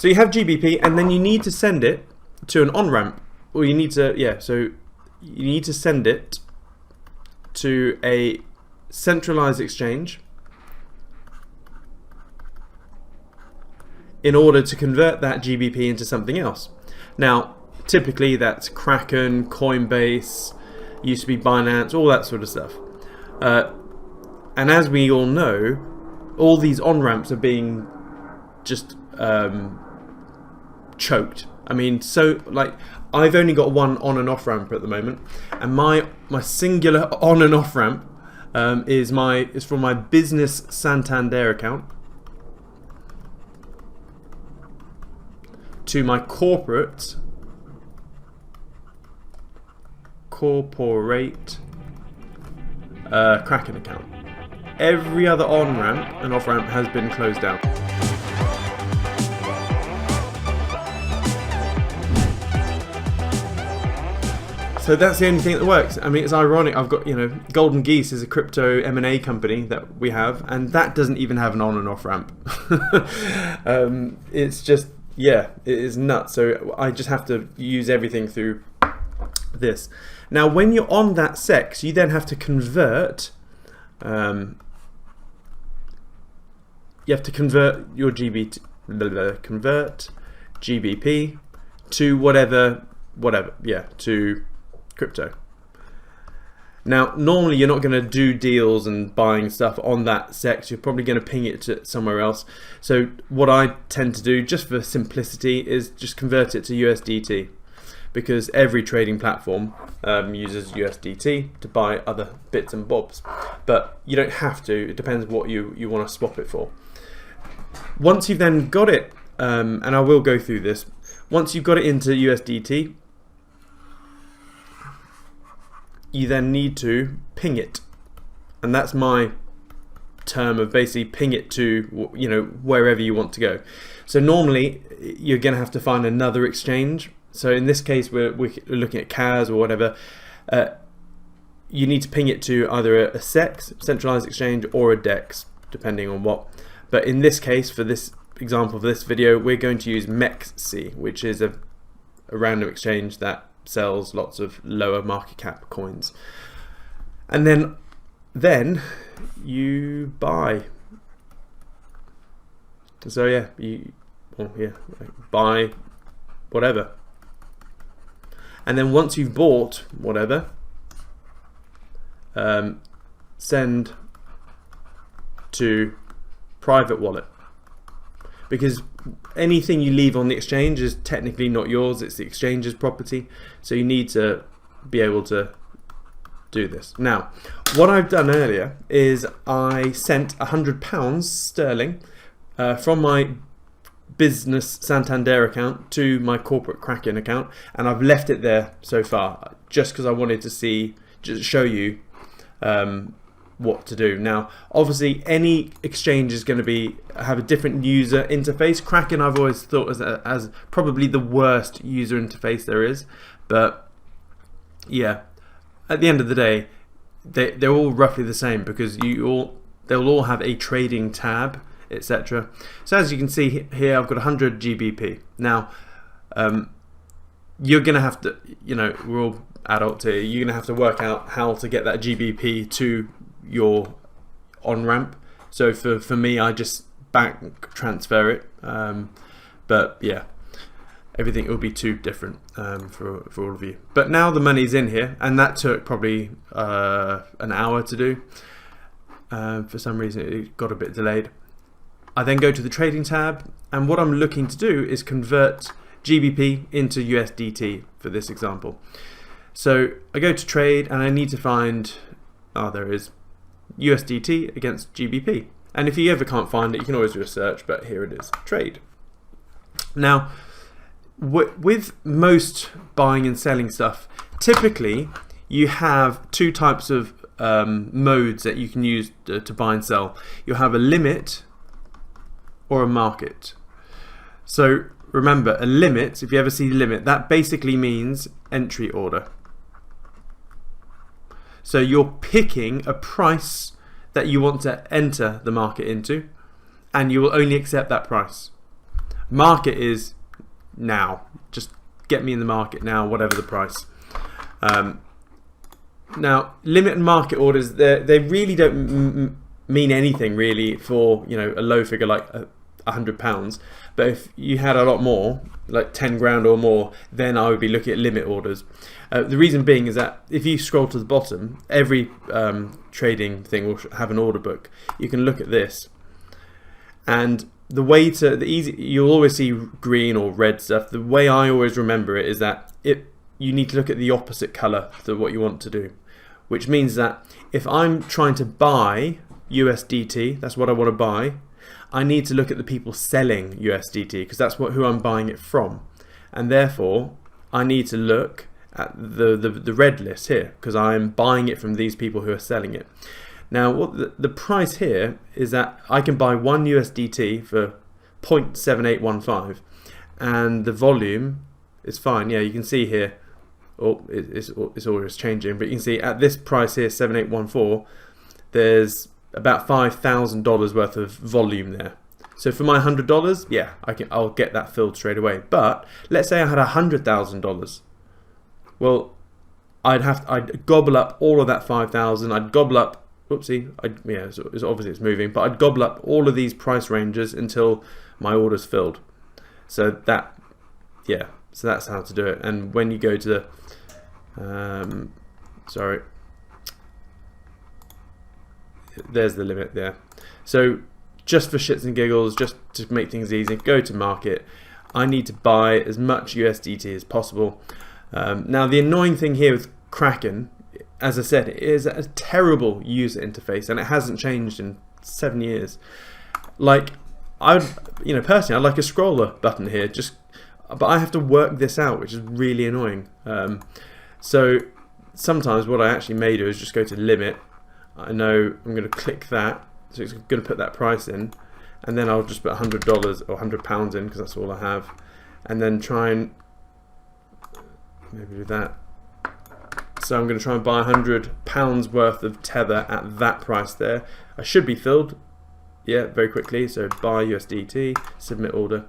So you have GBP, and then you need to send it to an on-ramp, or you need to, so you need to send it to a centralized exchange in order to convert that GBP into something else. Now, typically that's Kraken, Coinbase, used to be Binance, all that sort of stuff. And as we all know, all these on-ramps are being just choked. I mean, so like I've only got one on and off ramp at the moment, and my singular on and off ramp is from my business Santander account to my corporate Kraken account. Every other on ramp and off ramp has been closed down. So that's the only thing that works. I mean, it's ironic. I've got, Golden Geese is a crypto M&A company that we have, and that doesn't even have an on and off ramp. It's just, it is nuts. So I just have to use everything through this. Now, when you're on that SEX, you then have to convert. You have to convert your convert GBP to whatever, to crypto. Now, normally you're not going to do deals and buying stuff on that SEX. You're probably going to ping it to somewhere else. So what I tend to do, just for simplicity, is just convert it to USDT, because every trading platform uses USDT to buy other bits and bobs. But you don't have to. It depends what you want to swap it for. Once you've then got it, and I will go through this, once you've got it into USDT, you then need to ping it, and that's my term of basically ping it to wherever you want to go. So normally you're going to have to find another exchange. So in this case we're looking at CAS or whatever. You need to ping it to either a SEX, centralized exchange, or a DEX, depending on what. But in this case, for this example, for this video, we're going to use MEXC, which is a random exchange that sells lots of lower market cap coins. And then you buy. So buy whatever. And then once you've bought whatever, send to private wallet, because anything you leave on the exchange is technically not yours, it's the exchange's property. So you need to be able to do this. Now, what I've done earlier is I sent £100 sterling from my business Santander account to my corporate Kraken account, and I've left it there so far just because I wanted to show you what to do. Now, obviously, any exchange is going to have a different user interface. Kraken I've always thought as probably the worst user interface there is, but yeah, at the end of the day, they're all roughly the same, because they'll all have a trading tab, etc. So as you can see here, I've got 100 GBP. Now, you're going to have to, we're all adults here, you're going to have to work out how to get that GBP to your on-ramp. So for me, I just bank transfer it. But yeah, everything will be too different for all of you. But now the money's in here, and that took probably an hour to do. For some reason it got a bit delayed. I then go to the trading tab, and what I'm looking to do is convert GBP into USDT for this example. So I go to trade, and I need to find, there is USDT against GBP. And if you ever can't find it, you can always do a search, but here it is, trade. Now, with most buying and selling stuff, typically you have two types of modes that you can use to buy and sell. You'll have a limit or a market. So remember, a limit, if you ever see limit, that basically means entry order. So you're picking a price that you want to enter the market into, and you will only accept that price. Market is now. Just get me in the market now, whatever the price. Now, limit and market orders, they really don't mean anything really for, you know, a low figure like £100. But if you had a lot more, like 10 grand or more, then I would be looking at limit orders. The reason being is that if you scroll to the bottom, every trading thing will have an order book. You can look at this, and the way to you'll always see green or red stuff. The way I always remember it is that you need to look at the opposite color to what you want to do, which means that if I'm trying to buy USDT, that's what I want to buy, I need to look at the people selling USDT, because that's who I'm buying it from, and therefore I need to look at the red list here, because I'm buying it from these people who are selling it. Now, what the price here is that I can buy 1 USDT for 0.7815, and the volume is fine. Yeah, you can see here, it's always changing, but you can see at this price here, 7814, there's about $5,000 worth of volume there. So for my $100, yeah, I'll get that filled straight away. But let's say I had $100,000. Well, I'd gobble up all of that 5,000. I'd gobble up. Oopsie. Yeah, it's obviously it's moving, but I'd gobble up all of these price ranges until my order's filled. So that, yeah, so that's how to do it. And when you go to the, sorry, there's the limit there. So just for shits and giggles, just to make things easy, go to market. I need to buy as much USDT as possible. Now the annoying thing here with Kraken, as I said, it is a terrible user interface, and it hasn't changed in 7 years. Like, personally, I'd like a scroller button here, but I have to work this out, which is really annoying. So sometimes what I actually may do is just go to limit. I know I'm going to click that, so it's going to put that price in, and then I'll just put $100 or £100 in, because that's all I have, and then try and maybe do that. So I'm going to try and buy £100 worth of tether at that price there. I should be filled, yeah, very quickly. So buy USDT, submit order,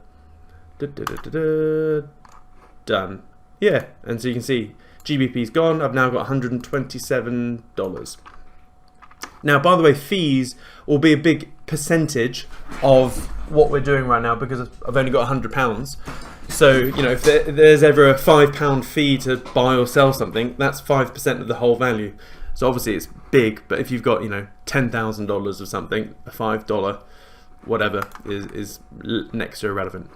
done. Yeah, and so you can see GBP's gone. I've now got $127. Now, by the way, fees will be a big percentage of what we're doing right now, because I've only got £100. So, you know, if there's ever a £5 fee to buy or sell something, that's 5% of the whole value. So obviously it's big, but if you've got, you know, $10,000 of something, a $5 whatever is next to irrelevant.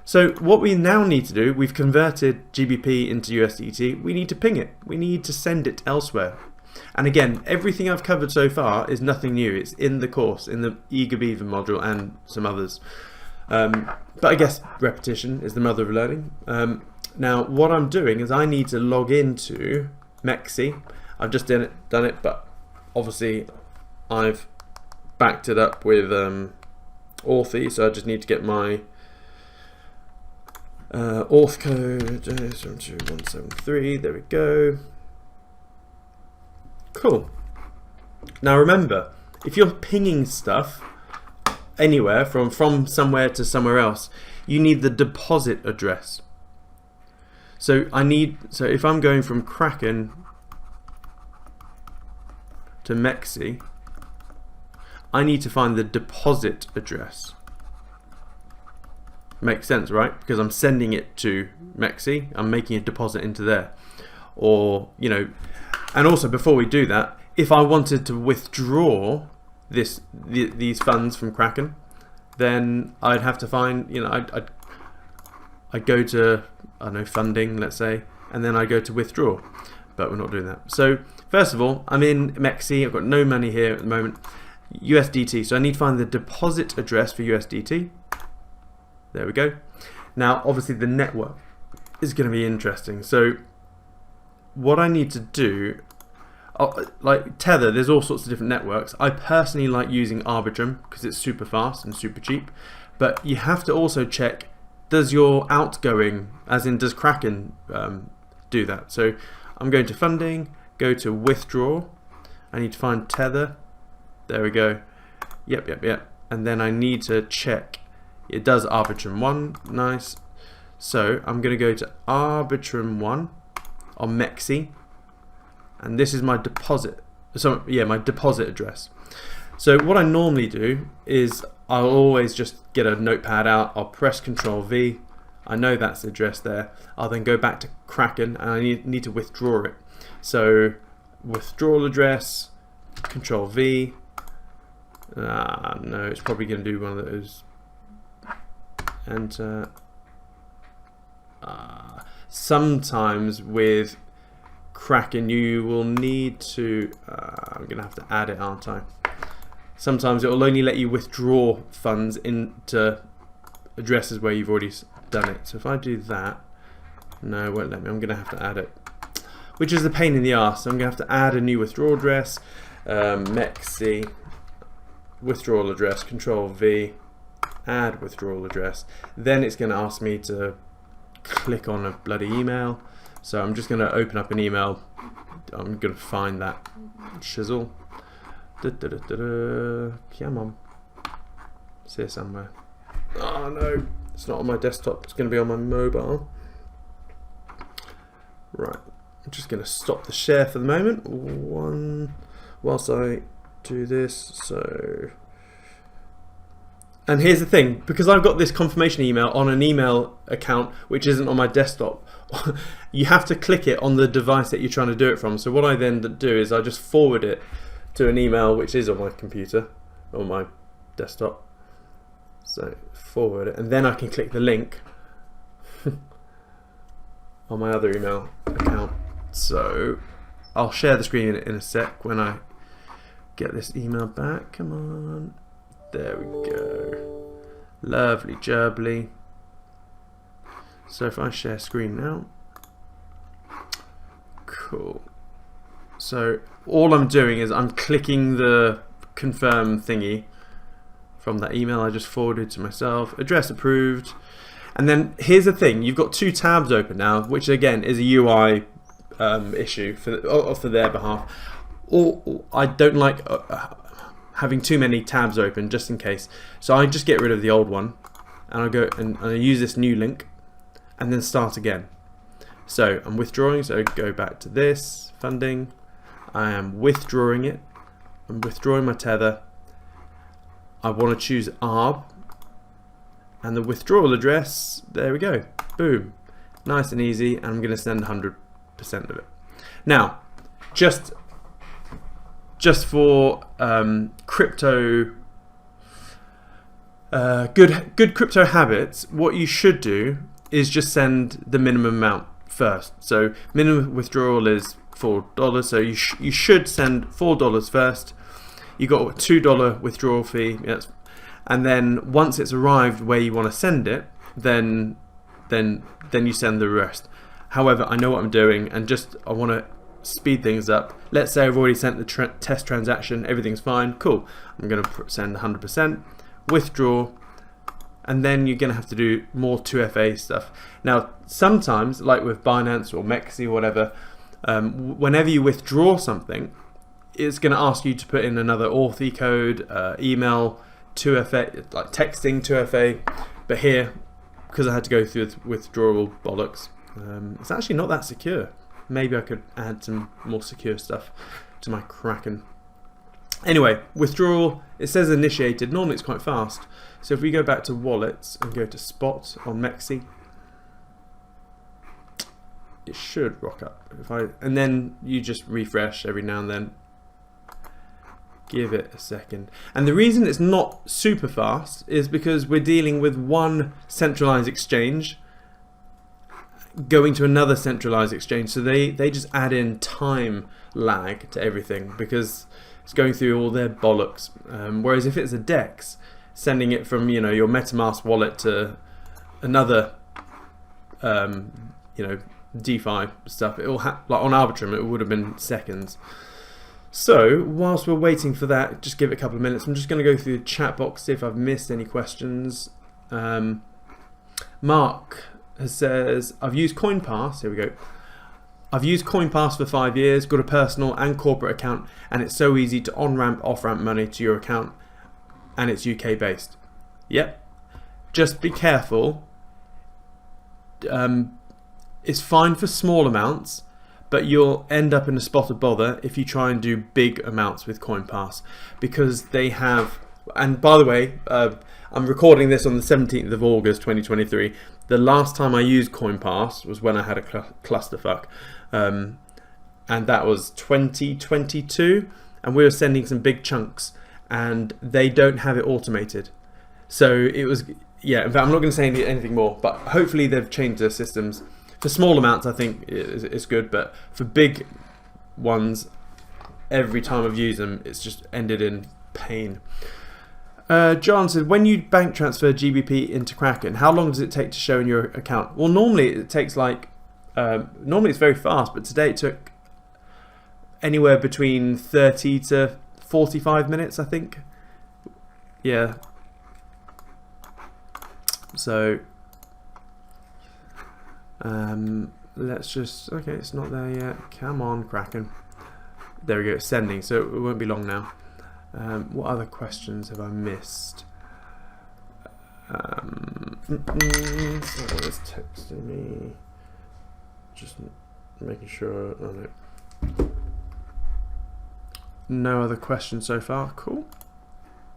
So what we now need to do, we've converted GBP into USDT, we need to ping it. We need to send it elsewhere. And again, everything I've covered so far is nothing new. It's in the course, in the Eager Beaver module and some others. But I guess repetition is the mother of learning. Now what I'm doing is I need to log into Mexi. I've just done it, but obviously I've backed it up with Authy, so I just need to get my auth code 72173. There we go. Cool. Now remember, if you're pinging stuff anywhere from somewhere to somewhere else, you need the deposit address. So if I'm going from Kraken to Mexi, I need to find the deposit address. Makes sense, right? Because I'm sending it to Mexi, I'm making a deposit into there. Or, you know, and also before we do that, if I wanted to withdraw these funds from Kraken, then I'd have to find, you know, I'd go to, I don't know, funding, let's say, and then I go to withdraw, but we're not doing that. So first of all, I'm in Mexi, I've got no money here at the moment, USDT, so I need to find the deposit address for USDT. There we go. Now obviously the network is going to be interesting. So what I need to do, like Tether, there's all sorts of different networks. I personally like using Arbitrum because it's super fast and super cheap, but you have to also check, does your outgoing, as in does Kraken do that? So I'm going to funding, go to withdraw, I need to find Tether, there we go, yep, and then I need to check It does Arbitrum1, nice. So I'm going to go to Arbitrum1 on Mexi, and this is my deposit. So yeah, my deposit address. So what I normally do is I'll always just get a notepad out, I'll press Control V, I know that's the address there, I'll then go back to Kraken and I need to withdraw it. So withdrawal address, Control V, no, it's probably going to do one of those, enter. Sometimes with Kraken you will need to, I'm going to have to add it, aren't I? Sometimes it will only let you withdraw funds into addresses where you've already done it. So if I do that, no, it won't let me. I'm going to have to add it, which is a pain in the arse. So I'm going to have to add a new withdrawal address, Mexi, withdrawal address, Control V, add withdrawal address. Then it's going to ask me to click on a bloody email. So I'm just going to open up an email. I'm going to find that shizzle. Come on. It's here somewhere. Oh no, it's not on my desktop, it's going to be on my mobile. Right, I'm just going to stop the share for the moment whilst I do this. So, and here's the thing, because I've got this confirmation email on an email account which isn't on my desktop, you have to click it on the device that you're trying to do it from. So what I then do is I just forward it to an email which is on my computer or my desktop. So forward it, and then I can click the link on my other email account. So I'll share the screen in a sec when I get this email back. Come on, there we go, lovely jubbly. So if I share screen now, cool. So all I'm doing is I'm clicking the confirm thingy from that email I just forwarded to myself, address approved. And then here's the thing, you've got two tabs open now, which again is a UI issue for their behalf. Or I don't like having too many tabs open just in case. So I just get rid of the old one and I go and I use this new link and then start again. So I'm withdrawing, so go back to this, funding. I am withdrawing it. I'm withdrawing my tether. I want to choose ARB and the withdrawal address, there we go, boom, nice and easy, and I'm going to send 100% of it. Now, just for crypto, good crypto habits, what you should do is just send the minimum amount first. So minimum withdrawal is $4, so you should send $4 first. You got a $2 withdrawal fee, yes. And then once it's arrived where you want to send it, then you send the rest. However, I know what I'm doing, and I want to speed things up. Let's say I've already sent the test transaction, everything's fine, cool. I'm going to send 100%, withdraw, and then you're going to have to do more 2FA stuff. Now, sometimes, like with Binance or Mexi or whatever, whenever you withdraw something, it's going to ask you to put in another auth code, email, 2FA, like texting 2FA. But here, because I had to go through withdrawal bollocks, it's actually not that secure. Maybe I could add some more secure stuff to my Kraken. Anyway, withdrawal, it says initiated. Normally it's quite fast. So if we go back to wallets and go to spot on Mexi, it should rock up. And then you just refresh every now and then. Give it a second. And the reason it's not super fast is because we're dealing with one centralized exchange going to another centralized exchange. So they just add in time lag to everything because it's going through all their bollocks. Whereas if it's a DEX, sending it from your MetaMask wallet to another DeFi stuff, it will like on Arbitrum it would have been seconds. So whilst we're waiting for that, just give it a couple of minutes. I'm just going to go through the chat box, see if I've missed any questions. Mark says, I've used CoinPass. Here we go. I've used CoinPass for 5 years, got a personal and corporate account, and it's so easy to on-ramp, off-ramp money to your account, and it's UK based. Yep. just be careful. It's fine for small amounts, but you'll end up in a spot of bother if you try and do big amounts with CoinPass, because they have, and by the way, I'm recording this on the 17th of August 2023. The last time I used CoinPass was when I had a clusterfuck, and that was 2022, and we were sending some big chunks, and they don't have it automated. So it was, yeah, in fact, I'm not going to say anything more, but hopefully they've changed their systems. For small amounts, I think it's good, but for big ones, every time I've used them, it's just ended in pain. John said, when you bank transfer GBP into Kraken, how long does it take to show in your account? Well, normally it takes like, normally it's very fast, but today it took anywhere between 30 to 45 minutes, I think. Yeah. So, let's just, okay, it's not there yet. Come on, Kraken. There we go, it's sending, so it won't be long now. What other questions have I missed? Someone's texting me. Just making sure. Oh, no. No other questions so far. Cool.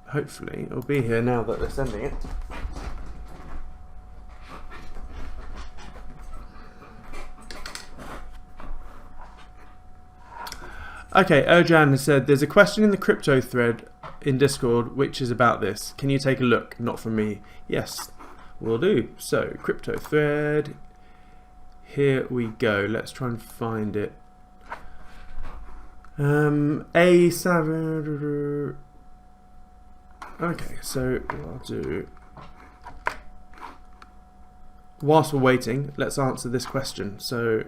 Hopefully it'll be here now that they're sending it. Okay, Erjan has said, there's a question in the crypto thread in Discord which is about this. Can you take a look? Not from me. Yes, will do. So, crypto thread. Here we go. Let's try and find it. A7. Okay, so what I'll do, whilst we're waiting, let's answer this question. So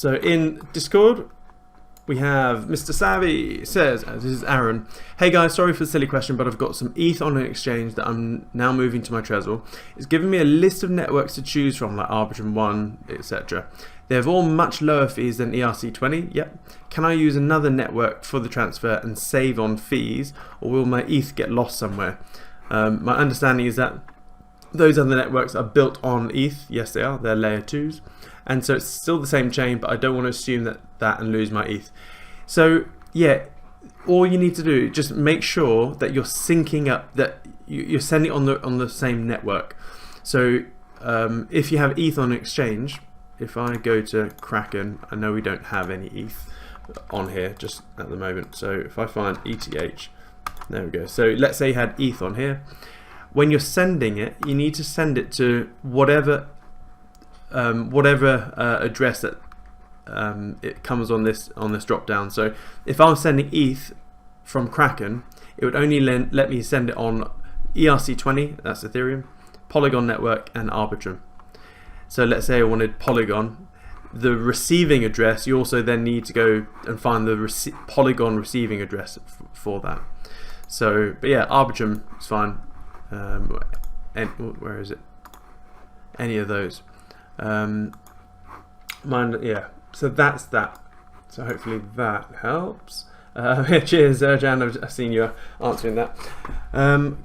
in Discord, we have Mr. Savvy says, this is Aaron, hey guys, sorry for the silly question, but I've got some ETH on an exchange that I'm now moving to my Trezor. It's given me a list of networks to choose from, like Arbitrum 1, etc. They have all much lower fees than ERC20. Yep. Can I use another network for the transfer and save on fees, or will my ETH get lost somewhere? My understanding is that those other networks are built on ETH. Yes, they are. They're layer 2s. And so it's still the same chain, but I don't want to assume that and lose my ETH. So yeah, all you need to do, just make sure that you're syncing up, that you're sending it on the same network. So if you have ETH on exchange, if I go to Kraken, I know we don't have any ETH on here just at the moment. So if I find ETH, there we go. So let's say you had ETH on here. When you're sending it, you need to send it to whatever address that it comes on this drop down. So if I was sending ETH from Kraken, it would only let me send it on ERC20, that's Ethereum, Polygon network, and Arbitrum. So let's say I wanted Polygon, the receiving address, you also then need to go and find the Polygon receiving address for that. So, but yeah, Arbitrum is fine. Where is it? Any of those. Yeah, so that's that. So hopefully that helps. Cheers, Jan, I've seen you answering that.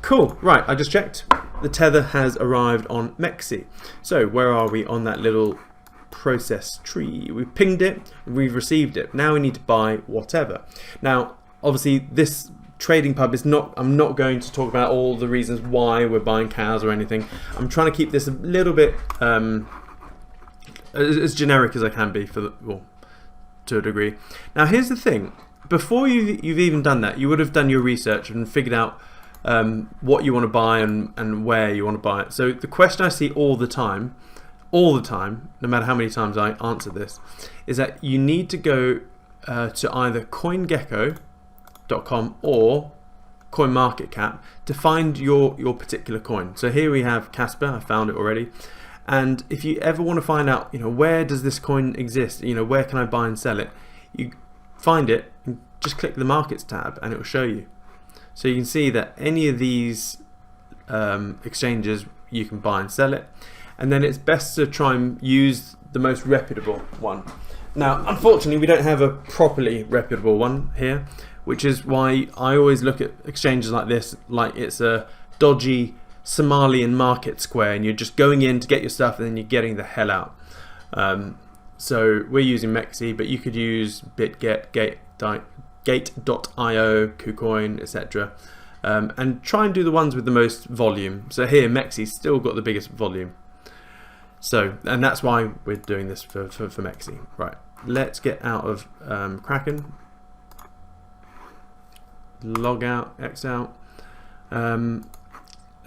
Cool, right, I just checked. The tether has arrived on Mexi. So where are we on that little process tree? We've pinged it, we've received it. Now we need to buy whatever. Now, obviously this trading pub is not, I'm not going to talk about all the reasons why we're buying cows or anything. I'm trying to keep this a little bit as generic as I can be, well, to a degree. Now here's the thing, before you've even done that, you would have done your research and figured out what you want to buy and where you want to buy it. So the question I see all the time, no matter how many times I answer this, is that you need to go to either CoinGecko.com or CoinMarketCap to find your particular coin. So here we have Casper, I found it already. And if you ever want to find out, where does this coin exist, where can I buy and sell it, you find it and just click the markets tab and it will show you. So you can see that any of these exchanges you can buy and sell it, and then it's best to try and use the most reputable one. Now unfortunately we don't have a properly reputable one here. which is why I always look at exchanges like this like it's a dodgy Somalian market square, and you're just going in to get your stuff and then you're getting the hell out. So we're using Mexi, but you could use BitGet, Gate.io, KuCoin, etc. And try and do the ones with the most volume. So here, Mexi's still got the biggest volume. So, and that's why we're doing this for Mexi. Right, let's get out of Kraken. Log out, X out. And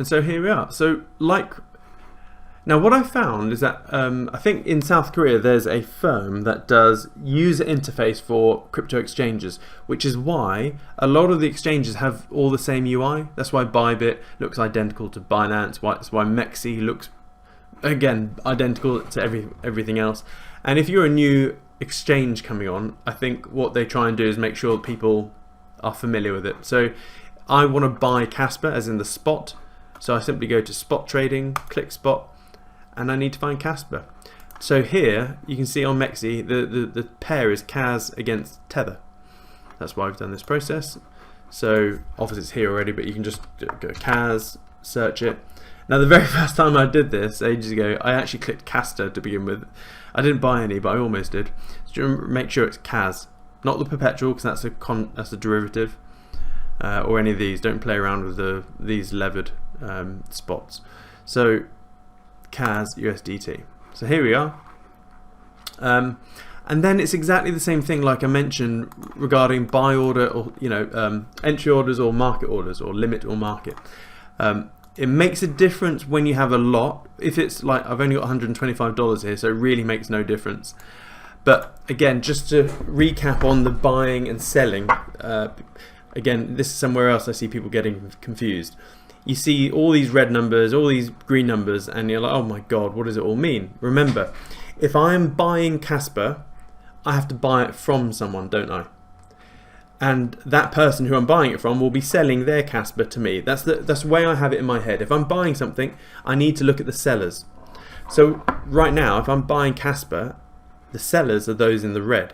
so here we are. So now what I found is that I think in South Korea there's a firm that does user interface for crypto exchanges, which is why a lot of the exchanges have all the same UI. That's why Bybit looks identical to Binance. That's why Mexi looks, again, identical to everything else. And if you're a new exchange coming on, I think what they try and do is make sure that people are familiar with it. So I want to buy Casper, as in the spot. So I simply go to spot trading, click spot, and I need to find Casper. So here you can see on Mexi the pair is Cas against Tether. That's why I've done this process. So obviously it's here already, but you can just go Cas, search it. Now the very first time I did this ages ago, I actually clicked Castor to begin with. I didn't buy any, but I almost did. So make sure it's Cas, not the perpetual, because that's a derivative, or any of these. Don't play around with these levered spots. So Cas USDT. So here we are. And then it's exactly the same thing like I mentioned regarding buy order, or entry orders or market orders, or limit or market. It makes a difference when you have a lot. If it's like I've only got $125 here, so it really makes no difference. But again, just to recap on the buying and selling, again, this is somewhere else I see people getting confused. You see all these red numbers, all these green numbers, and you're like, oh my god, what does it all mean? Remember, if I'm buying Casper, I have to buy it from someone, don't I? And that person who I'm buying it from will be selling their Casper to me. That's the way I have it in my head. If I'm buying something, I need to look at the sellers. So right now, if I'm buying Casper, the sellers are those in the red.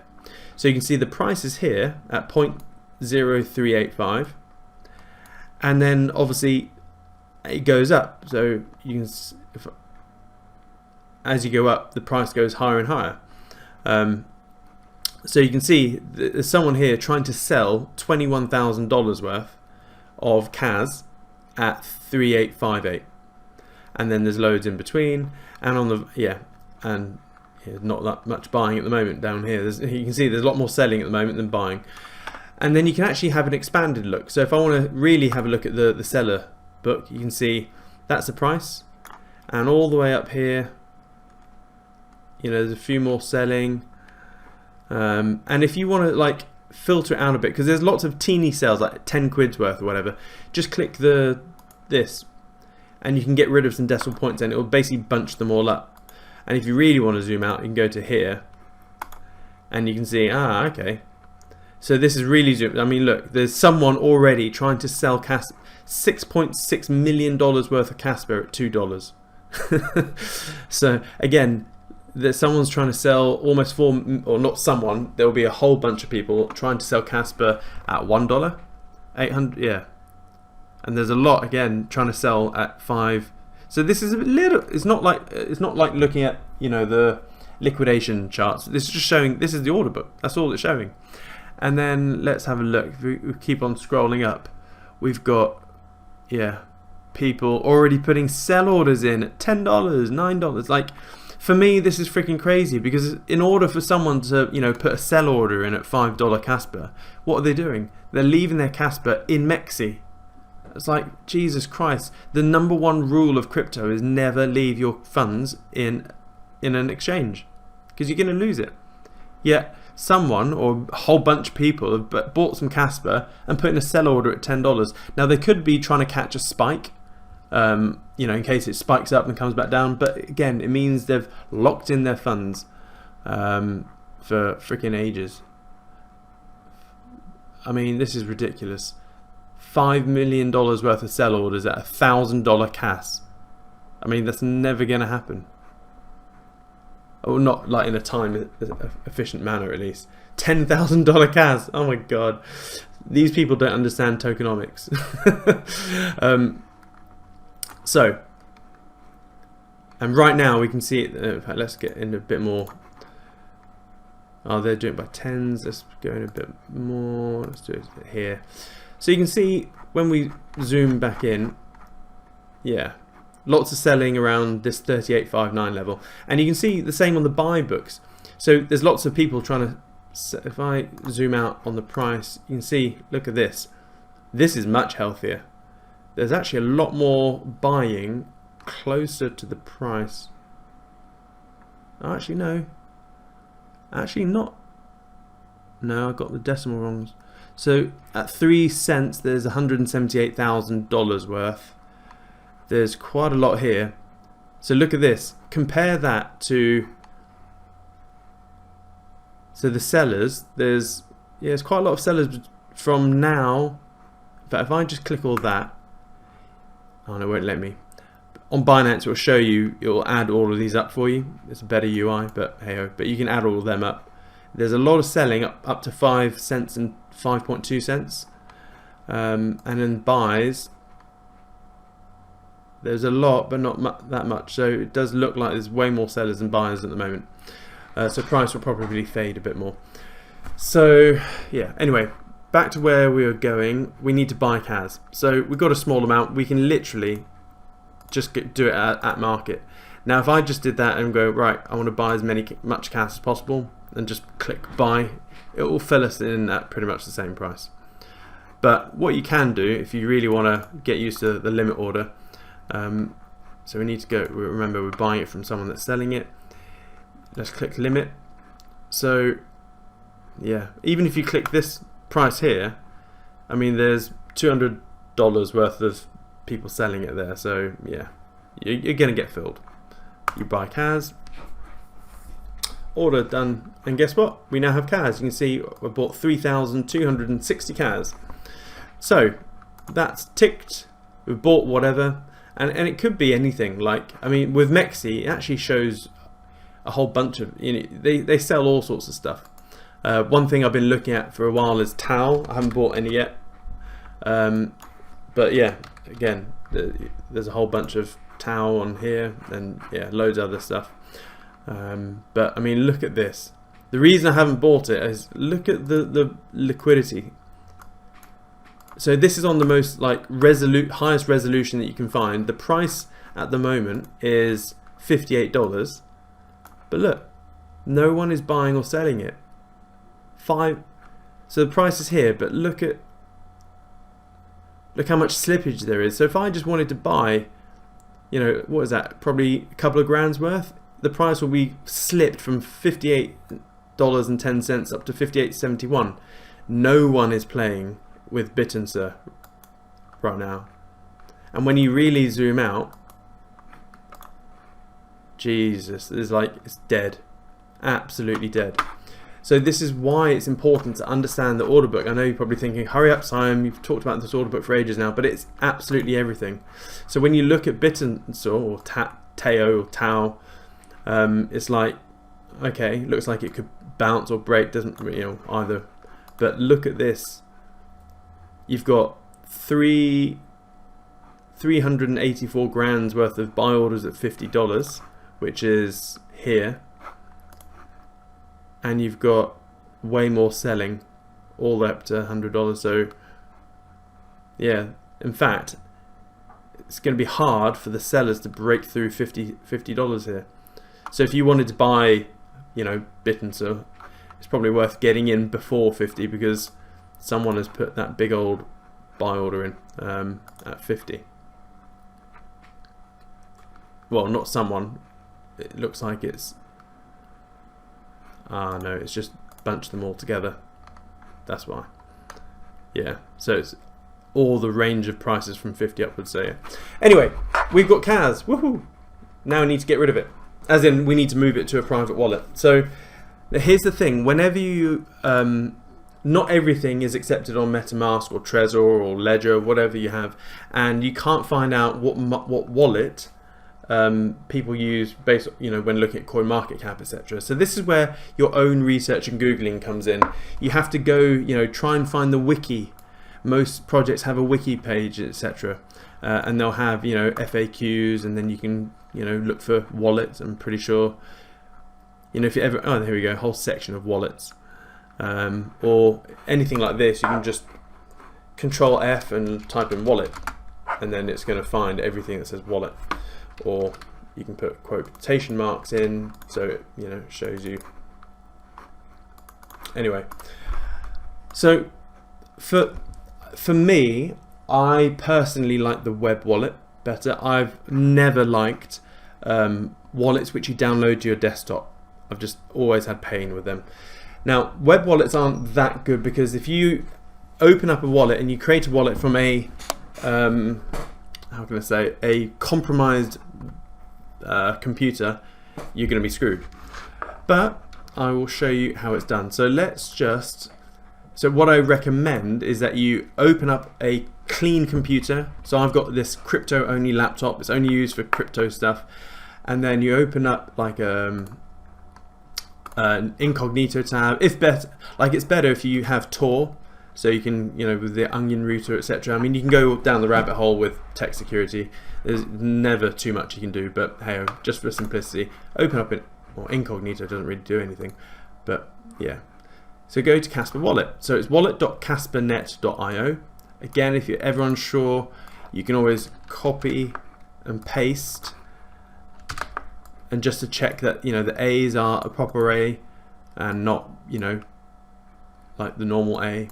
So you can see the price is here at 0.0385, and then obviously it goes up. So you can, as you go up, the price goes higher and higher. So you can see there's someone here trying to sell $21,000 worth of CAS at 3.858, and then there's loads in between, and on the not that much buying at the moment down here. You can see there's a lot more selling at the moment than buying, and then you can actually have an expanded look. So if I want to really have a look at the seller book, you can see that's the price, and all the way up here, there's a few more selling. And if you want to like filter it out a bit, because there's lots of teeny sales like 10 quid's worth or whatever, just click this and you can get rid of some decimal points and it will basically bunch them all up. And if you really want to zoom out, you can go to here and you can see, okay, so this is really zoomed. I mean, look, there's someone already trying to sell $6.6 million worth of Casper at $2. So again, that someone's trying to sell almost or not someone, there will be a whole bunch of people trying to sell Casper at $1, 800, yeah, and there's a lot again trying to sell at 5. So this is a little, it's not like looking at the liquidation charts. This is just showing, this is the order book, that's all it's showing. And then let's have a look. If we keep on scrolling up, we've got people already putting sell orders in at $10, $9. Like, for me, this is freaking crazy, because in order for someone to, put a sell order in at $5 Casper, what are they doing? They're leaving their Casper in Mexi. It's like, Jesus Christ. The #1 rule of crypto is never leave your funds in an exchange, because you're going to lose it. Yet someone or a whole bunch of people have bought some Casper and put in a sell order at $10. Now they could be trying to catch a spike, in case it spikes up and comes back down. But again, it means they've locked in their funds for freaking ages. I mean, this is ridiculous. $5 million worth of sell orders at $1,000 CAS. I mean, that's never going to happen. Or not like in a time efficient manner, at least. $10,000 CAS. Oh my god. These people don't understand tokenomics. And right now we can see it. In fact, let's get in a bit more. Oh, they're doing it by tens. Let's go in a bit more. Let's do it here. So you can see when we zoom back in, yeah, lots of selling around this 38.59 level, and you can see the same on the buy books. So there's lots of people trying to. If I zoom out on the price, you can see. Look at this. This is much healthier. There's actually a lot more buying closer to the price. Oh, actually no. Actually not. No, I got the decimal wrong. So at 3 cents, there's $178,000 worth. There's quite a lot here. So look at this. Compare that to. So the sellers, there's quite a lot of sellers from now. In fact, if I just click all that, oh no, it won't let me. On Binance, it will show you, it will add all of these up for you. It's a better UI, but hey, but you can add all of them up. There's a lot of selling up to 5 cents and 5.2 cents. And then buys, there's a lot, but not that much. So it does look like there's way more sellers than buyers at the moment. So price will probably fade a bit more. So yeah, anyway, back to where we were going. We need to buy CAS. So we've got a small amount. We can literally just do it at market. Now if I just did that and go, right, I want to buy as much CAS as possible, and just click buy, it will fill us in at pretty much the same price. But what you can do if you really want to get used to the limit order, so we need to go, remember we're buying it from someone that's selling it. Let's click limit. So yeah, even if you click this price here, I mean there's $200 worth of people selling it there, so yeah, you're gonna get filled. You buy CAS, order done, and guess what? We now have CAS. You can see I bought 3,260 CAS. So that's ticked. We've bought whatever, and it could be anything. Like, I mean, with Mexi, it actually shows a whole bunch of, they sell all sorts of stuff. One thing I've been looking at for a while is towel. I haven't bought any yet, but yeah, again, there's a whole bunch of towel on here, and yeah, loads of other stuff. But I mean, look at this. The reason I haven't bought it is look at the liquidity. So this is on the most like highest resolution that you can find. The price at the moment is $58, but look, no one is buying or selling it. So the price is here, but look how much slippage there is. So if I just wanted to buy, what is that? Probably a couple of grand's worth. The price will be slipped from $58.10 up to $58.71. No one is playing with Bittenser right now. And when you really zoom out, Jesus, it's dead. Absolutely dead. So this is why it's important to understand the order book. I know you're probably thinking, hurry up, Siam, you've talked about this order book for ages now, but it's absolutely everything. So when you look at Bittenser or Tao or Tao, it's like, okay, looks like it could bounce or break, doesn't either. But look at this. You've got 384 grand's worth of buy orders at $50, which is here. And you've got way more selling, all the way up to $100. So yeah, in fact, it's going to be hard for the sellers to break through $50 here. So if you wanted to buy, Bittenser, it's probably worth getting in before 50 because someone has put that big old buy order in at 50. Well, not someone. It looks like it's. No, it's just bunched them all together. That's why. Yeah, so it's all the range of prices from 50 upwards. So yeah. Anyway, we've got CAS. Woohoo! Now we need to get rid of it. As in, we need to move it to a private wallet. So here's the thing: whenever you, not everything is accepted on MetaMask or Trezor or Ledger, whatever you have, and you can't find out what wallet people use based, when looking at coin market cap, etc. So this is where your own research and Googling comes in. You have to go, try and find the wiki. Most projects have a wiki page, etc. And they'll have, FAQs, and then you can, look for wallets. I'm pretty sure, if you ever, oh, there we go, whole section of wallets, or anything like this. You can just Control F and type in wallet, and then it's going to find everything that says wallet. Or you can put quotation marks in, so it shows you. Anyway, so for me, I personally like the web wallet better. I've never liked wallets which you download to your desktop. I've just always had pain with them. Now, web wallets aren't that good, because if you open up a wallet and you create a wallet from a how can I say, a compromised computer, you're going to be screwed. But I will show you how it's done. So so what I recommend is that you open up a clean computer. So I've got this crypto only laptop, it's only used for crypto stuff, and then you open up like an incognito tab. It's better if you have Tor, so you can, with the onion router, etc. I mean, you can go down the rabbit hole with tech security. There's never too much you can do, but hey, just for simplicity, open up incognito doesn't really do anything, but yeah. So go to Casper Wallet. So it's wallet.caspernet.io. Again, if you're ever unsure, you can always copy and paste, and just to check that the A's are a proper A and not like the normal A.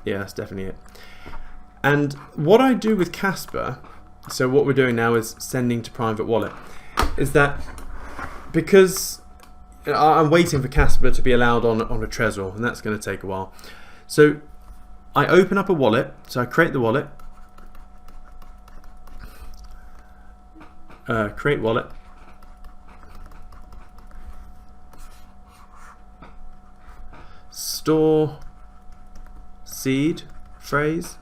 Yeah, that's definitely it. And what I do with Casper, so what we're doing now is sending to private wallet, is that because I'm waiting for Casper to be allowed on a Trezor, and that's going to take a while. So I open up a wallet, so I create the wallet, create wallet, store seed phrase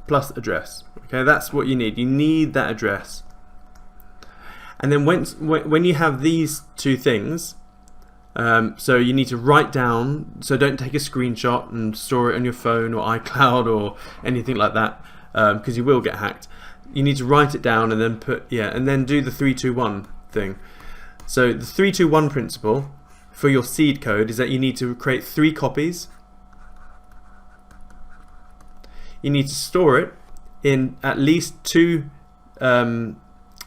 plus address. Okay, that's what you need. You need that address. And then when you have these two things, so you need to write down, so don't take a screenshot and store it on your phone or iCloud or anything like that, because you will get hacked. You need to write it down and then and then do the 3-2-1 thing. So the 3-2-1 principle for your seed code is that you need to create 3 copies. You need to store it in at least 2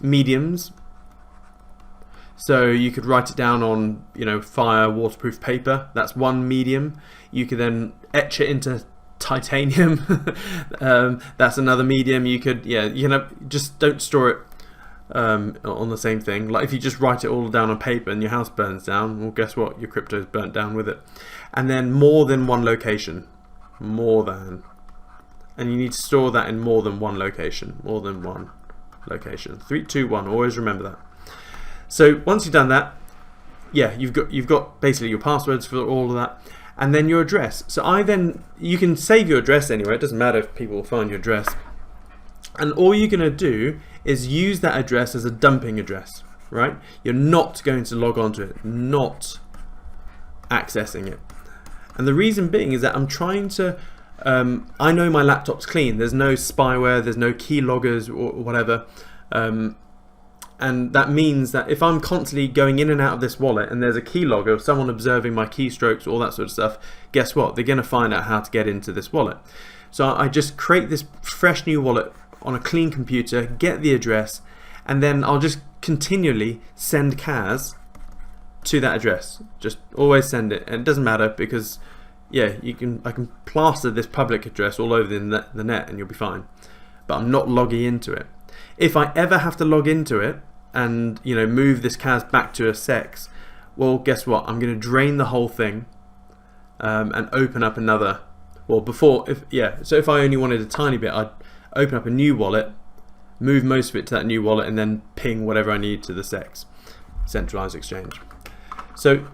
mediums. So you could write it down on, fire waterproof paper. That's one medium. You could then etch it into titanium. That's another medium. You could, just don't store it on the same thing. Like if you just write it all down on paper and your house burns down, well, guess what? Your crypto is burnt down with it. And then more than one location. And you need to store that in more than one location. 3, 2, 1. Always remember that. So once you've done that, you've got basically your passwords for all of that, and then your address. So you can save your address anywhere. It doesn't matter if people find your address. And all you're going to do is use that address as a dumping address, right? You're not going to log on to it, not accessing it. And the reason being is that I'm trying to, I know my laptop's clean. There's no spyware, there's no keyloggers or whatever. And that means that if I'm constantly going in and out of this wallet and there's a keylogger, someone observing my keystrokes, all that sort of stuff, guess what? They're going to find out how to get into this wallet. So I just create this fresh new wallet on a clean computer, get the address, and then I'll just continually send CAS to that address. Just always send it, and it doesn't matter because I can plaster this public address all over the net and you'll be fine. But I'm not logging into it. If I ever have to log into it and move this CAS back to a SEX, well, guess what? I'm going to drain the whole thing and open up another. Well, so if I only wanted a tiny bit, I'd open up a new wallet, move most of it to that new wallet, and then ping whatever I need to the SEX, centralized exchange. So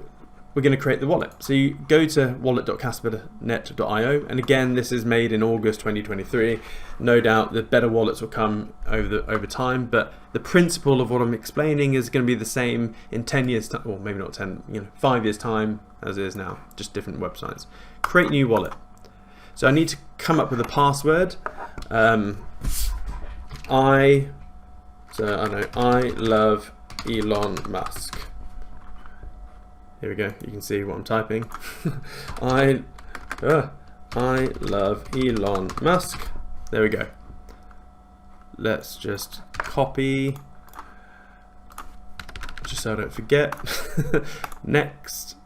we're going to create the wallet. So you go to wallet.casper.net.io, and again, this is made in August 2023. No doubt the better wallets will come over time, but the principle of what I'm explaining is going to be the same in 10 years time, or maybe not 10, 5 years time as it is now, just different websites. Create new wallet. So I need to come up with a password. I love Elon Musk. Here we go. You can see what I'm typing. I love Elon Musk. There we go. Let's just copy, just so I don't forget. Next.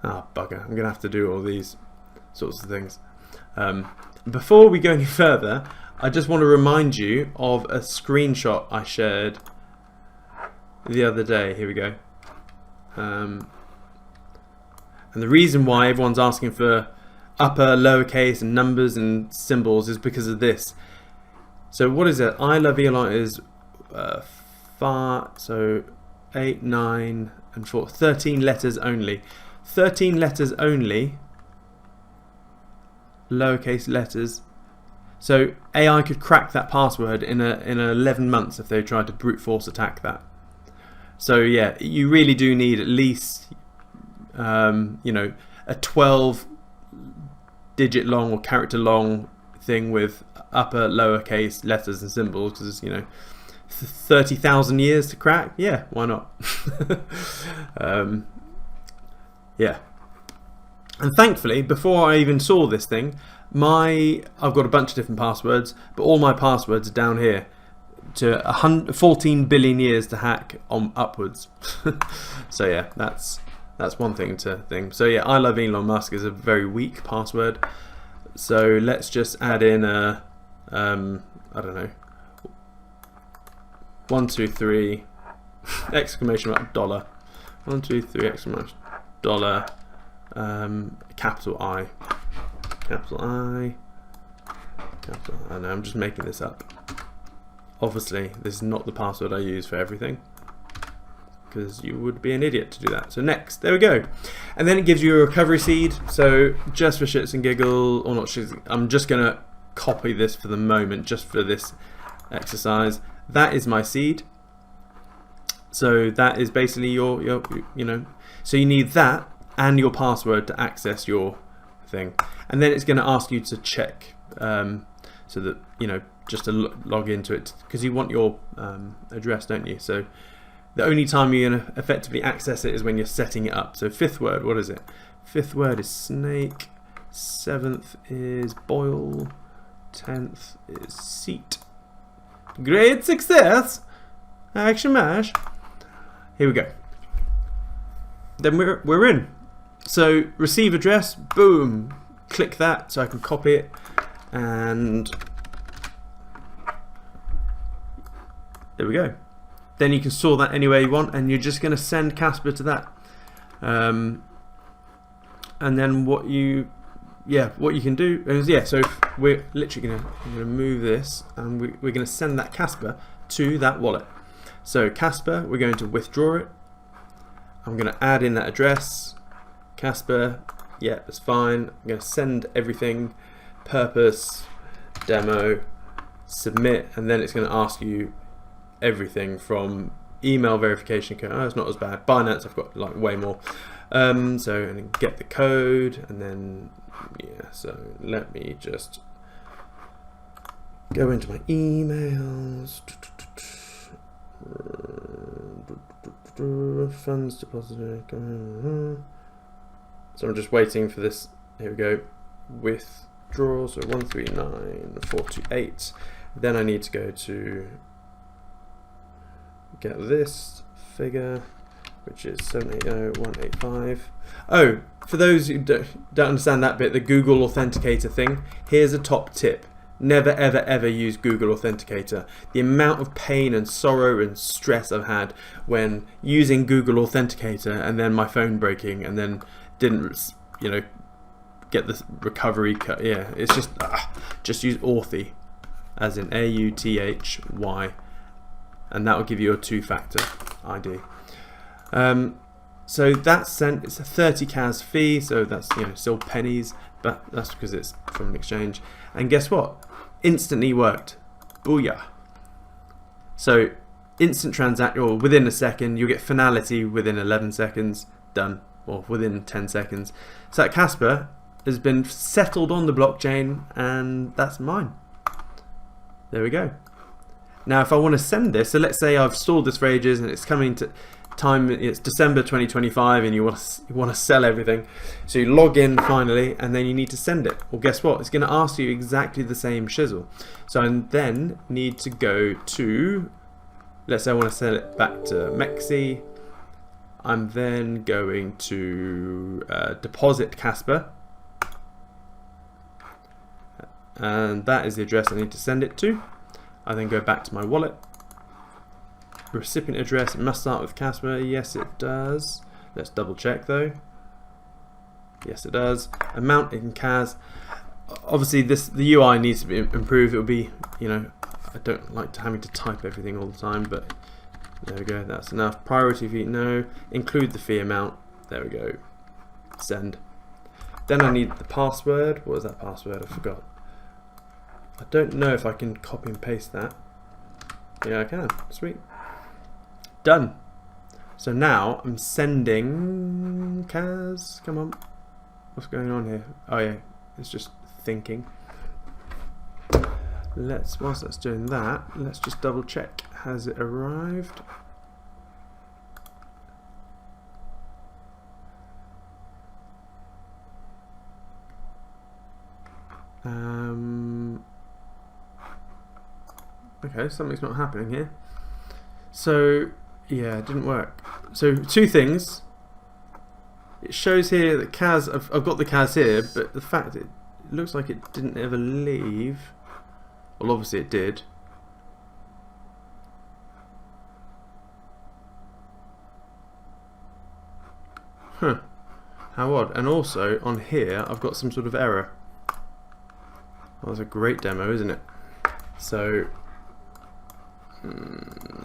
Ah, bugger. I'm gonna have to do all these sorts of things. Before we go any further, I just want to remind you of a screenshot I shared the other day. Here we go. And the reason why everyone's asking for upper, lowercase, and numbers and symbols is because of this. So what is it? I love Elon is so 8, 9, and 4. 13 letters only. 13 letters only. Lowercase letters. So AI could crack that password in 11 months if they tried to brute force attack that. So yeah, you really do need at least a 12 digit long or character long thing with upper, lowercase letters and symbols, because 30,000 years to crack. Yeah, why not? Yeah. And thankfully, before I even saw this thing, I've got a bunch of different passwords, but all my passwords are down here to 14 billion years to hack on upwards. So yeah, that's one thing to think. So yeah, I love Elon Musk is a very weak password. So let's just add in a I don't know, 1 2 3 exclamation mark $. 1 2 3 exclamation $. Capital I. Capital I. Capital I. No, I'm just making this up. Obviously, this is not the password I use for everything, because you would be an idiot to do that. So next, there we go. And then it gives you a recovery seed. So just for shits and giggles, or not shits, I'm just going to copy this for the moment, just for this exercise. That is my seed. So that is basically your so you need that and your password to access your thing. And then it's going to ask you to check, so that, just to log into it, because you want your address, don't you? So the only time you're going to effectively access it is when you're setting it up. So fifth word, what is it? Fifth word is snake. 7th is boil. 10th is seat. Great success! Action mash. Here we go. Then we're in. So receive address, boom. Click that so I can copy it, and there we go. Then you can store that anywhere you want, and you're just going to send Casper to that. And then what you can do is, so we're literally going to move this, and we're going to send that Casper to that wallet. So Casper, we're going to withdraw it. I'm going to add in that address. Casper, yeah, that's fine. I'm going to send everything. Purpose, demo, submit, and then it's going to ask you everything from email verification code. Oh, it's not as bad. Binance, I've got like way more. So and then get the code, and then so let me just go into my emails. Funds deposited. So I'm just waiting for this. Here we go. Withdraw. So 139428. Then I need to go to get this figure, which is 780185. Oh, for those who don't understand that bit, the Google Authenticator thing, here's a top tip. Never ever ever use Google Authenticator. The amount of pain and sorrow and stress I've had when using Google Authenticator and then my phone breaking and then didn't get the recovery cut. Yeah, it's just use Authy, as in AUTHY, and that will give you a 2-factor ID. So that's sent. It's a 30 CAS fee, so that's, you know, still pennies, but that's because it's from an exchange. And guess what? Instantly worked. Booyah. So instant transaction, or within a second, you'll get finality within 11 seconds, done, or within 10 seconds. So that Casper has been settled on the blockchain, and that's mine. There we go. Now if I want to send this, so let's say I've stored this for ages and it's coming to time, it's December 2025 and you want to sell everything, so you log in finally and then you need to send it. Well, guess what? It's going to ask you exactly the same shizzle. So I then need to go to, let's say I want to sell it back to Mexi. I'm then going to deposit Casper, and that is the address I need to send it to. I then go back to my wallet. Recipient address, it must start with Casper. Yes, it does. Let's double check though. Yes, it does. Amount in CAS. Obviously, the UI needs to be improved. It'll be, you know, I don't like having to type everything all the time, but there we go. That's enough. Priority fee, no. Include the fee amount. There we go. Send. Then I need the password. What was that password? I forgot. I don't know if I can copy and paste that. Yeah, I can. Sweet. Done. So now I'm sending CAS. Come on. What's going on here? Oh yeah, it's just thinking. Whilst that's doing that, let's just double check. Has it arrived? Okay, something's not happening here. So yeah, it didn't work. So two things. It shows here that CAS, I've got the CAS here, but the fact it looks like it didn't ever leave. Well, obviously it did. Huh. How odd. And also on here I've got some sort of error. Well, that's a great demo, isn't it? So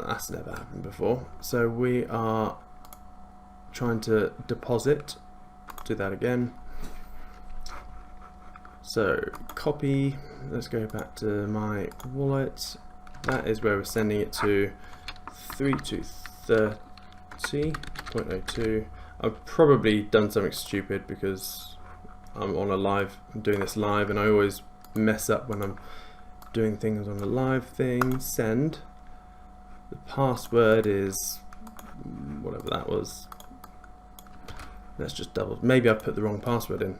that's never happened before. So we are trying to deposit. Do that again. So copy. Let's go back to my wallet. That is where we're sending it to. 3230.02. I've probably done something stupid because I'm on a live. I'm doing this live, and I always mess up when I'm doing things on a live thing. Send. The password is whatever that was. Let's just double. Maybe I put the wrong password in.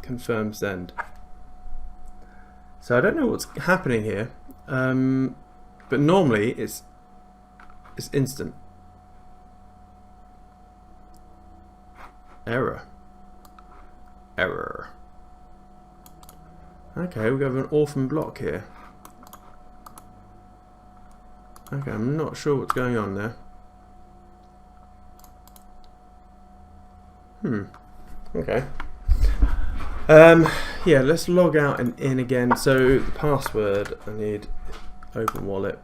Confirm send. So I don't know what's happening here, but normally it's instant. Error. Okay, we have an orphan block here. Okay, I'm not sure what's going on there. Okay. Yeah, let's log out and in again. So the password, I need open wallet.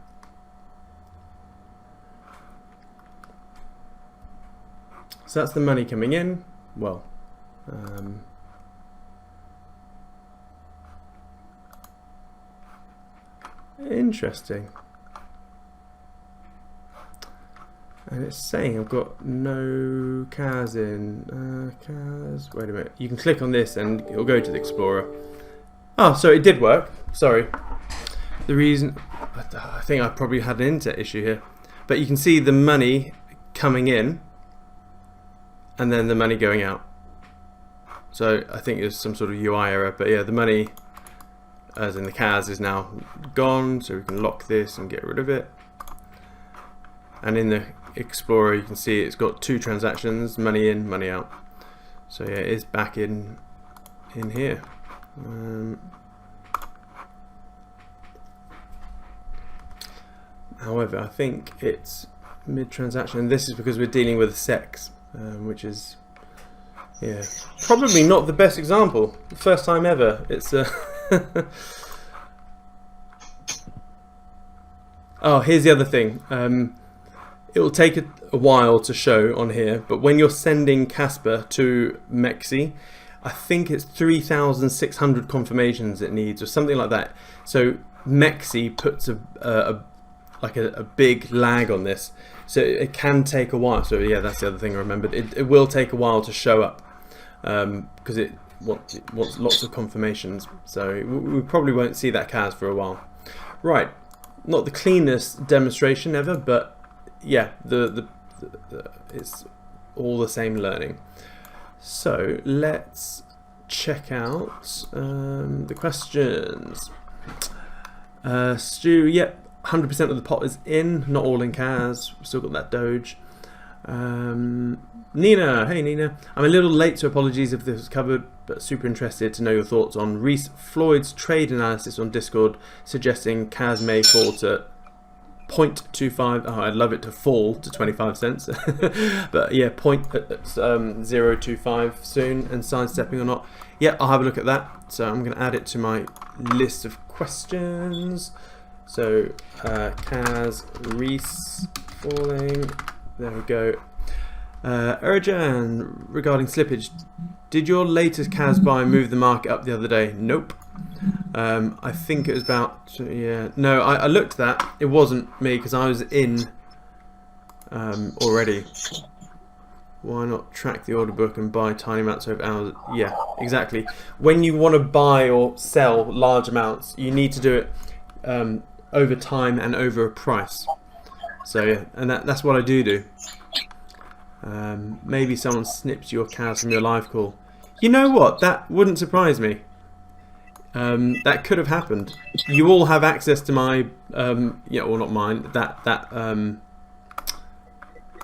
So that's the money coming in. Well, interesting. And it's saying I've got no CAS in. CAS. Wait a minute. You can click on this and it'll go to the Explorer. Oh, so it did work. Sorry. The reason, I think I probably had an internet issue here. But you can see the money coming in and then the money going out. So I think there's some sort of UI error. But yeah, the money, as in the CAS, is now gone. So we can lock this and get rid of it. And in the Explorer you can see it's got two transactions, money in, money out. So yeah, it is back in here. However, I think it's mid-transaction, and this is because we're dealing with SEX, which is, yeah, probably not the best example. The first time ever. It's oh, here's the other thing. it will take a while to show on here, but when you're sending Casper to Mexi, I think it's 3,600 confirmations it needs or something like that. So Mexi puts a big lag on this, so it can take a while. So yeah, that's the other thing I remembered. It will take a while to show up because it wants lots of confirmations. So we probably won't see that CAS for a while. Right, not the cleanest demonstration ever, but yeah, it's all the same learning. So let's check out the questions. Stu, yep, 100% of the pot is in, not all in CAS. We've still got that Doge. Nina, hey Nina, I'm a little late, so apologies if this was covered, but super interested to know your thoughts on Reese Floyd's trade analysis on Discord, suggesting CAS may fall to 0.25. Oh, I'd love it to fall to 25 cents, but yeah, 0.025 soon, and sidestepping or not. Yeah, I'll have a look at that. So I'm going to add it to my list of questions. So CAS Reese falling. There we go. Erjan, regarding slippage, did your latest CAS buy move the market up the other day? Nope. I think it was about, yeah, no, I looked at that. It wasn't me because I was in already. Why not track the order book and buy tiny amounts over hours? Yeah, exactly. When you want to buy or sell large amounts, you need to do it over time and over a price. So yeah, and that's what I do. Maybe someone snips your CAS from your live call. You know what? That wouldn't surprise me. That could have happened. You all have access to my, yeah, well not mine.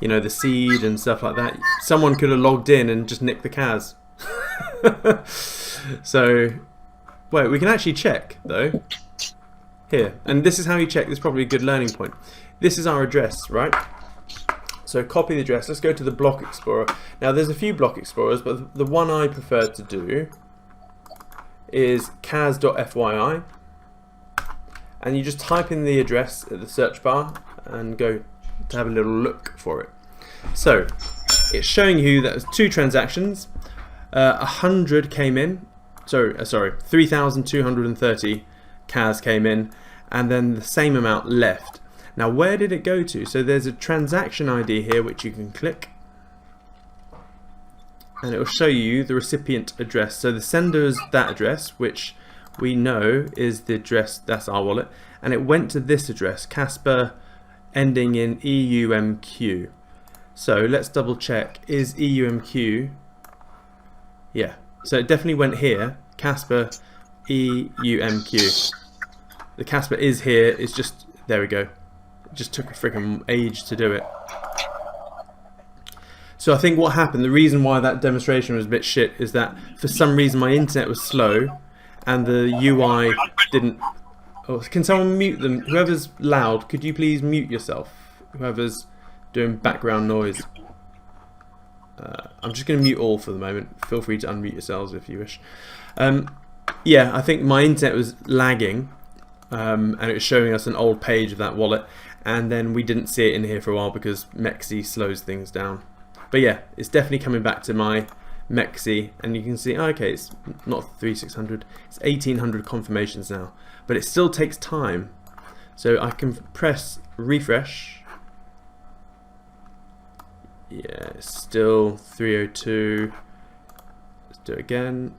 You know, the seed and stuff like that. Someone could have logged in and just nicked the CAS. So, wait, we can actually check though. Here, and this is how you check. This is probably a good learning point. This is our address, right? So copy the address. Let's go to the Block Explorer. Now there's a few Block Explorers, but the one I prefer to do is cas.fyi, and you just type in the address at the search bar and go to have a little look for it. So it's showing you that there's two transactions. 100 came in. Sorry, 3,230 CAS came in, and then the same amount left. Now where did it go to? So there's a transaction ID here which you can click, and it will show you the recipient address. So the sender is that address, which we know is the address, that's our wallet, and it went to this address, Casper, ending in EUMQ. So let's double check, is EUMQ, yeah, so it definitely went here, Casper EUMQ. The Casper is here, it's just, there we go. It just took a freaking age to do it. So I think what happened, the reason why that demonstration was a bit shit is that for some reason my internet was slow and the UI didn't... Oh, can someone mute them? Whoever's loud, could you please mute yourself? Whoever's doing background noise. I'm just going to mute all for the moment. Feel free to unmute yourselves if you wish. Yeah, I think my internet was lagging and it was showing us an old page of that wallet, and then we didn't see it in here for a while because Mexi slows things down. But yeah, it's definitely coming back to my Mexi, and you can see, okay, it's not 3,600, it's 1,800 confirmations now, but it still takes time. So I can press refresh. Yeah, it's still 302. Let's do it again.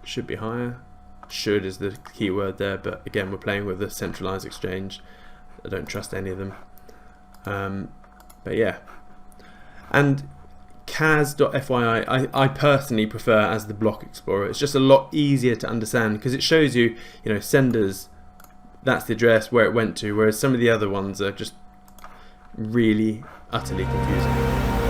Should be higher. Should is the keyword there, but again, we're playing with a centralized exchange. I don't trust any of them. But yeah, and cas.fyi I personally prefer as the Block Explorer. It's just a lot easier to understand because it shows you, you know, senders, that's the address, where it went to, whereas some of the other ones are just really utterly confusing.